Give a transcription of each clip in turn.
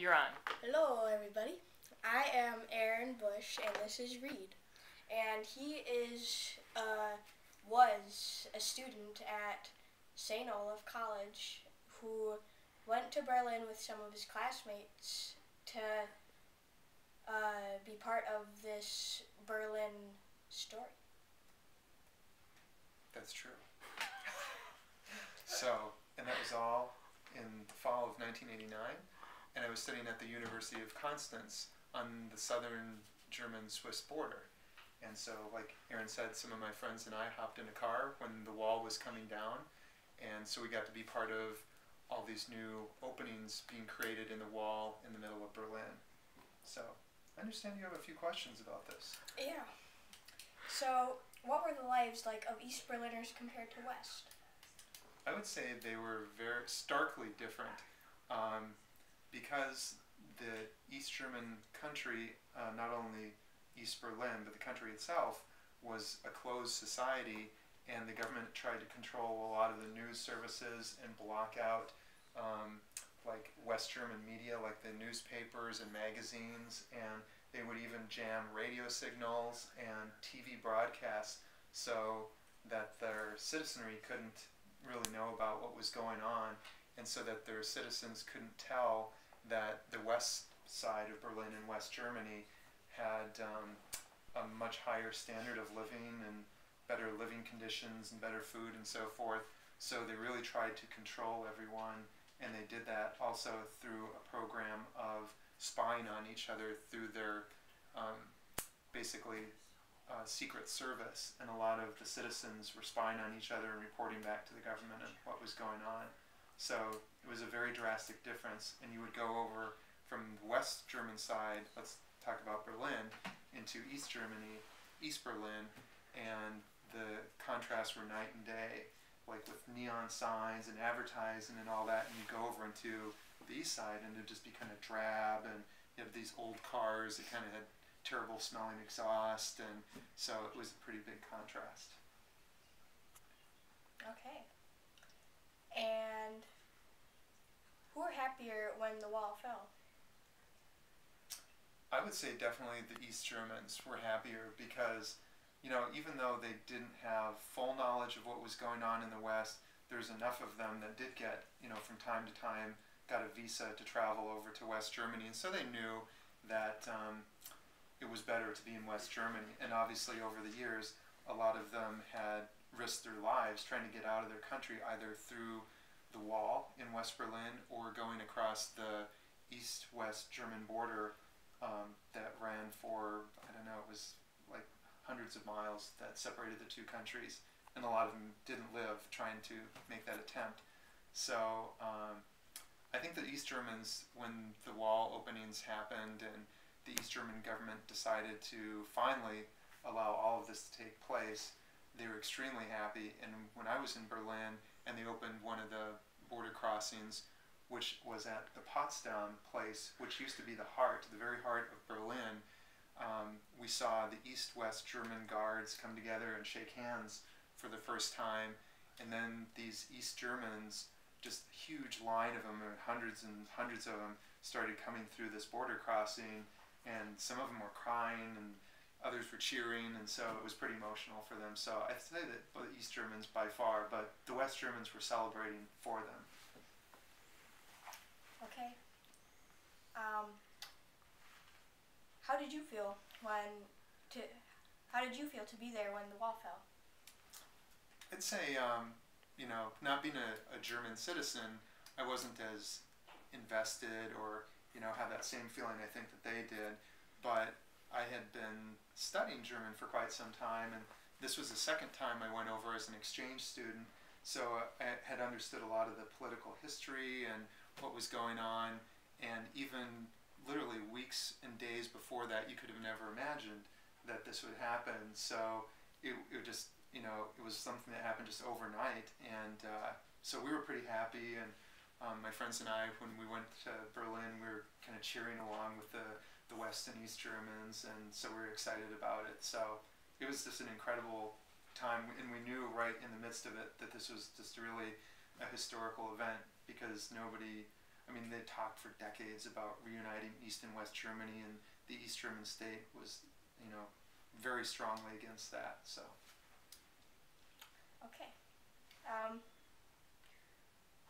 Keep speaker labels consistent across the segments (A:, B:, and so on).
A: You're on.
B: Hello, everybody. I am Aaron Bush, and this is Reid. And he was a student at St. Olaf College who went to Berlin with some of his classmates to be part of this Berlin story.
C: That's true. And that was all in the fall of 1989, and I was studying at the University of Constance on the southern German-Swiss border. And so, like Aaron said, some of my friends and I hopped in a car when the wall was coming down, and so we got to be part of all these new openings being created in the wall in the middle of Berlin. So, I understand you have a few questions about this.
B: Yeah. So, what were the lives like of East Berliners compared to West?
C: I would say they were very starkly different because the East German country, not only East Berlin, but the country itself, was a closed society, and the government tried to control a lot of the news services and block out like West German media, like the newspapers and magazines, and they would even jam radio signals and TV broadcasts so that their citizenry couldn't really know about what was going on, and so that their citizens couldn't tell that the west side of Berlin and West Germany had a much higher standard of living and better living conditions and better food and so forth. So they really tried to control everyone, and they did that also through a program of spying on each other through their basically secret service, and a lot of the citizens were spying on each other and reporting back to the government on what was going on. So it was a very drastic difference, and you would go over from the West German side, let's talk about Berlin, into East Germany, East Berlin, and the contrasts were night and day, like with neon signs and advertising and all that, and you go over into the east side and it'd just be kind of drab, and you have these old cars that kind of had terrible smelling exhaust, and so it was a pretty big contrast.
B: Okay. And who were happier when the wall fell?
C: I would say definitely the East Germans were happier because, you know, even though they didn't have full knowledge of what was going on in the West, there's enough of them that did get, you know, from time to time, got a visa to travel over to West Germany, and so they knew that it was better to be in West Germany. And obviously over the years, a lot of them had risked their lives trying to get out of their country, either through the wall in West Berlin or going across the east-west German border that ran for, I don't know, it was like hundreds of miles that separated the two countries. And a lot of them didn't live trying to make that attempt. So I think the East Germans, when the wall openings happened and the East German government decided to finally allow all of this to take place, they were extremely happy. And when I was in Berlin and they opened one of the border crossings, which was at the Potsdam place, which used to be the very heart of Berlin, we saw the East-West German guards come together and shake hands for the first time. And then these East Germans, just a huge line of them, hundreds and hundreds of them, started coming through this border crossing, and some of them were crying and others were cheering, and so it was pretty emotional for them. So I'd say that the East Germans by far, but the West Germans were celebrating for them.
B: Okay. How did you feel to be there when the wall fell?
C: I'd say, you know, not being a German citizen, I wasn't as invested or, you know, have that same feeling I think that they did, but I had been studying German for quite some time, and this was the second time I went over as an exchange student, so I had understood a lot of the political history and what was going on, and even literally weeks and days before that, you could have never imagined that this would happen. So it just, you know, it was something that happened just overnight, and so we were pretty happy, and my friends and I, when we went to Berlin, we were kind of cheering along with the West and East Germans, and so we were excited about it. So it was just an incredible time, and we knew right in the midst of it that this was just really a historical event, because nobody, I I mean, they talked for decades about reuniting East and West Germany, and the East German state was, very strongly against that. So,
B: Okay. Um,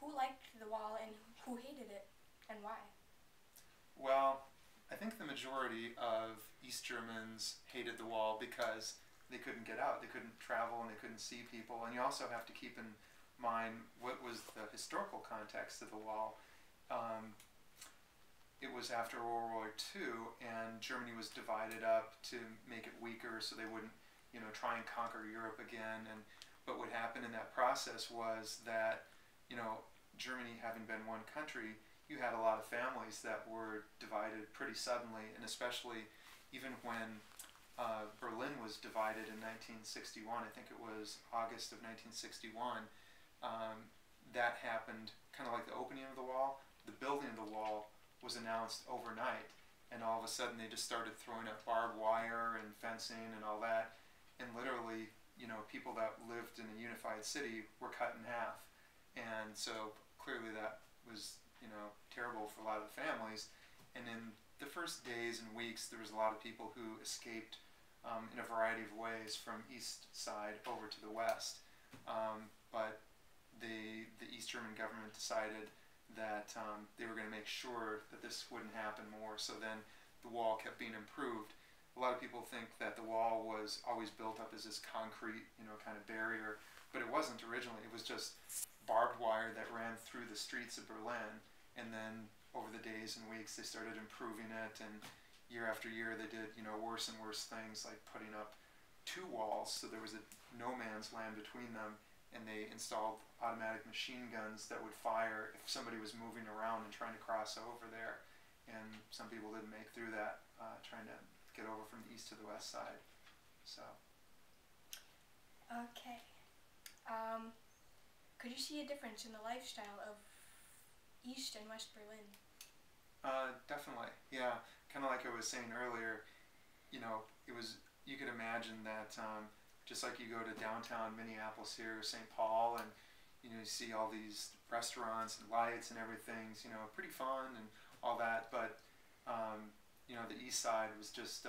B: who liked the wall and who hated it, and why?
C: well, I think the majority of East Germans hated the wall because they couldn't get out, they couldn't travel, and they couldn't see people. And you also have to keep in mind what was the historical context of the wall. Um, it was after World War II, and Germany was divided up to make it weaker, so they wouldn't, try and conquer Europe again. And but what happened in that process was that, Germany having been one country, you had a lot of families that were divided pretty suddenly, and especially even when Berlin was divided in 1961. I think it was August of 1961. That happened kind of like the opening of the wall. The building of the wall was announced overnight, and all of a sudden they just started throwing up barbed wire and fencing and all that, and literally, people that lived in a unified city were cut in half. And so clearly that was, terrible for a lot of the families. And in the first days and weeks, there was a lot of people who escaped in a variety of ways from east side over to the west. But the East German government decided that they were going to make sure that this wouldn't happen more. So then the wall kept being improved. A lot of people think that the wall was always built up as this concrete, kind of barrier, but it wasn't originally. It was just barbed wire that ran through the streets of Berlin, and then over the days and weeks they started improving it, and year after year they did, worse and worse things, like putting up two walls so there was a no man's land between them, and they installed automatic machine guns that would fire if somebody was moving around and trying to cross over there. And some people didn't make through that, trying to get over from the east to the west side. So.
B: Okay. Could you see a difference in the lifestyle of East and West Berlin?
C: Definitely, yeah. Kind of like I was saying earlier, you could imagine that just like you go to downtown Minneapolis here, St. Paul, and you see all these restaurants and lights and everything's pretty fun and all that, but the east side was just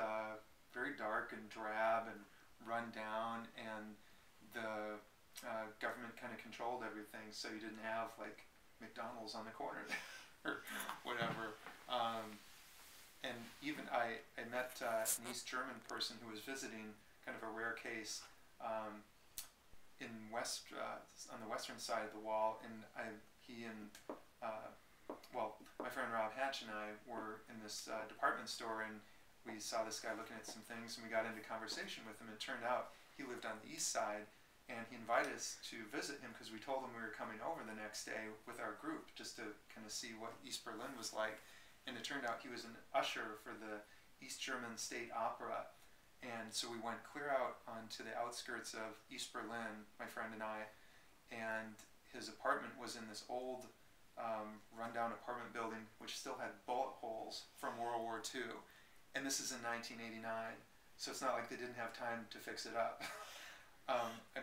C: very dark and drab and run down, and the government kind of controlled everything, so you didn't have like McDonald's on the corner or whatever. And even I met an East German person who was visiting, kind of a rare case, in on the western side of the wall, and my friend Rob Hatch and I were in this department store, and we saw this guy looking at some things, and we got into conversation with him. It turned out he lived on the east side, and he invited us to visit him because we told him we were coming over the next day with our group just to kind of see what East Berlin was like. And it turned out he was an usher for the East German State Opera. And so we went clear out onto the outskirts of East Berlin, my friend and I, and his apartment was in this old rundown apartment building which still had bullet holes from World War II. And this is in 1989, so it's not like they didn't have time to fix it up.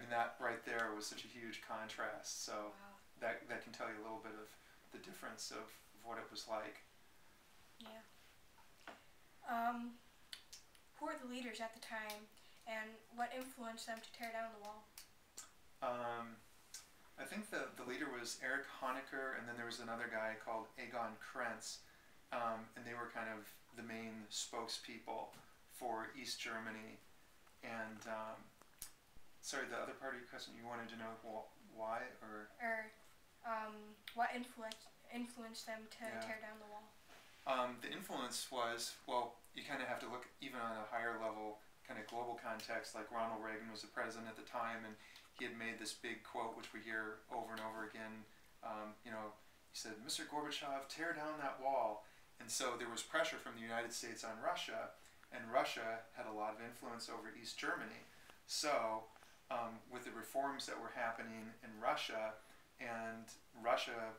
C: That right there was such a huge contrast, so
B: Wow.
C: that can tell you a little bit of the difference of what it was like.
B: Yeah. Who were the leaders at the time, and what influenced them to tear down the wall?
C: I think the leader was Erich Honecker, and then there was another guy called Egon Krenz, and they were kind of the main spokespeople for East Germany. And sorry, the other part of your question, you wanted to know why, or
B: What influenced them to tear down the wall?
C: the influence was, well, you kind of have to look even on a higher level, kind of global context. Like Ronald Reagan was the president at the time, and he had made this big quote, which we hear over and over again. He said, "Mr. Gorbachev, tear down that wall." And so there was pressure from the United States on Russia, and Russia had a lot of influence over East Germany. So with the reforms that were happening in Russia, and Russia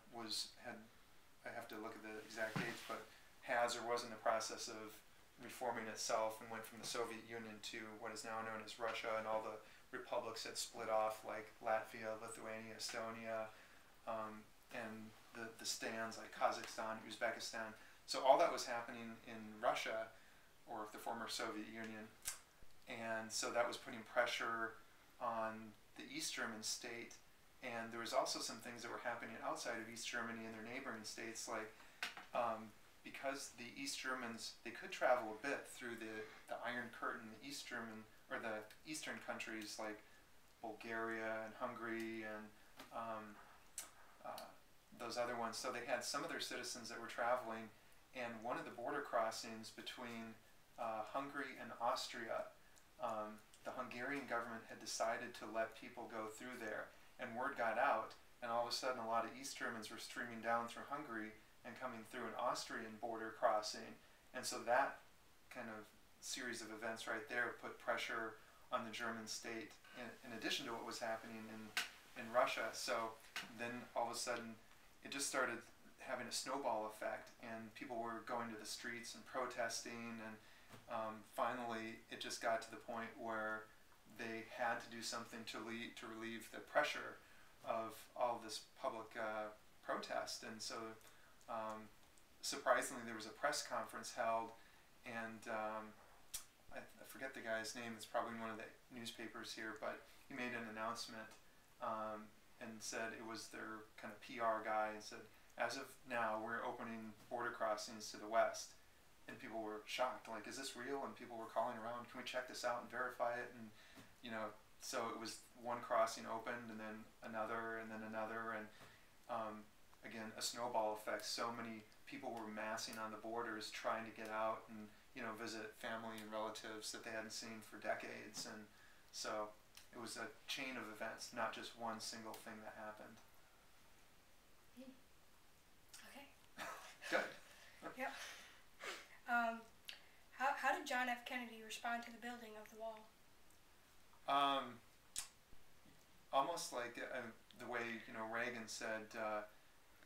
C: I have to look at the exact dates, but has or was in the process of reforming itself, and went from the Soviet Union to what is now known as Russia, and all the republics had split off, like Latvia, Lithuania, Estonia, and the stands like Kazakhstan, Uzbekistan. So all that was happening in Russia, or the former Soviet Union, and so that was putting pressure on the East German state. And there was also some things that were happening outside of East Germany in their neighboring states, like because the East Germans, they could travel a bit through the Iron Curtain, the East German, or the Eastern countries like Bulgaria and Hungary and those other ones. So they had some of their citizens that were traveling, and one of the border crossings between Hungary and Austria, the Hungarian government had decided to let people go through there, and word got out, and all of a sudden a lot of East Germans were streaming down through Hungary and coming through an Austrian border crossing, and so that kind of series of events right there put pressure on the German state in addition to what was happening in Russia. So then all of a sudden it just started having a snowball effect, and people were going to the streets and protesting, and finally it just got to the point where they had to do something to relieve the pressure of all of this public protest. And so surprisingly there was a press conference held, and I forget the guy's name, it's probably in one of the newspapers here, but he made an announcement and said it was their kind of PR guy, and said, as of now, we're opening border crossings to the west. And people were shocked, like, is this real? And people were calling around, can we check this out and verify it? And, you know, so it was one crossing opened, and then another, and then another, and again, a snowball effect. So many people were massing on the borders trying to get out and, you know, visit family and relatives that they hadn't seen for decades. And so it was a chain of events, not just one single thing that happened.
B: Okay.
C: Good.
B: Yep. How did John F. Kennedy respond to the building of the wall?
C: Almost like the way, you know, Reagan said,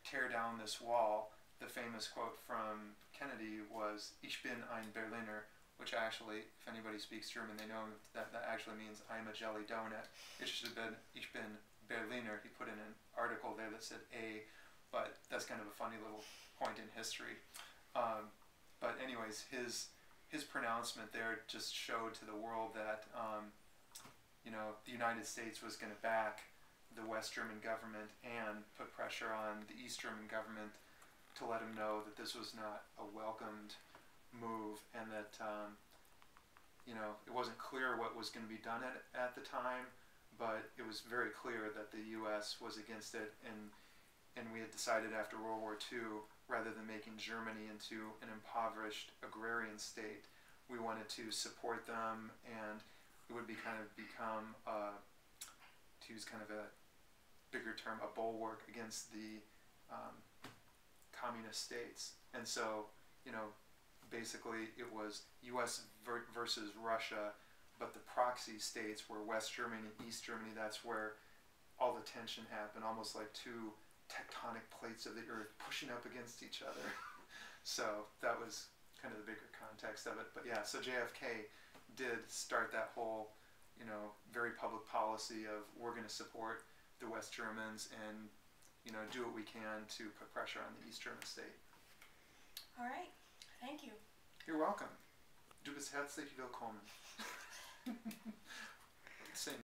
C: tear down this wall. The famous quote from Kennedy was, "Ich bin ein Berliner," which actually, if anybody speaks German, they know that actually means I'm a jelly donut. It should have been, "Ich bin Berliner." He put in an article there that said A, but that's kind of a funny little point in history. But anyways, his pronouncement there just showed to the world that you know, the United States was going to back the West German government and put pressure on the East German government to let them know that this was not a welcomed move, and that you know, it wasn't clear what was going to be done at the time, but it was very clear that the U.S. was against it, and we had decided after World War II, rather than making Germany into an impoverished agrarian state, we wanted to support them, and it would become, to use kind of a bigger term, a bulwark against the communist states. And so, you know, basically it was U.S. versus Russia, but the proxy states were West Germany and East Germany. That's where all the tension happened, almost like two tectonic plates of the earth pushing up against each other. So that was kind of the bigger context of it. But yeah, so JFK did start that whole, you know, very public policy of, we're going to support the West Germans and, you know, do what we can to put pressure on the East German state.
B: All right. Thank you.
C: You're welcome. Du bist herzlich willkommen. Same.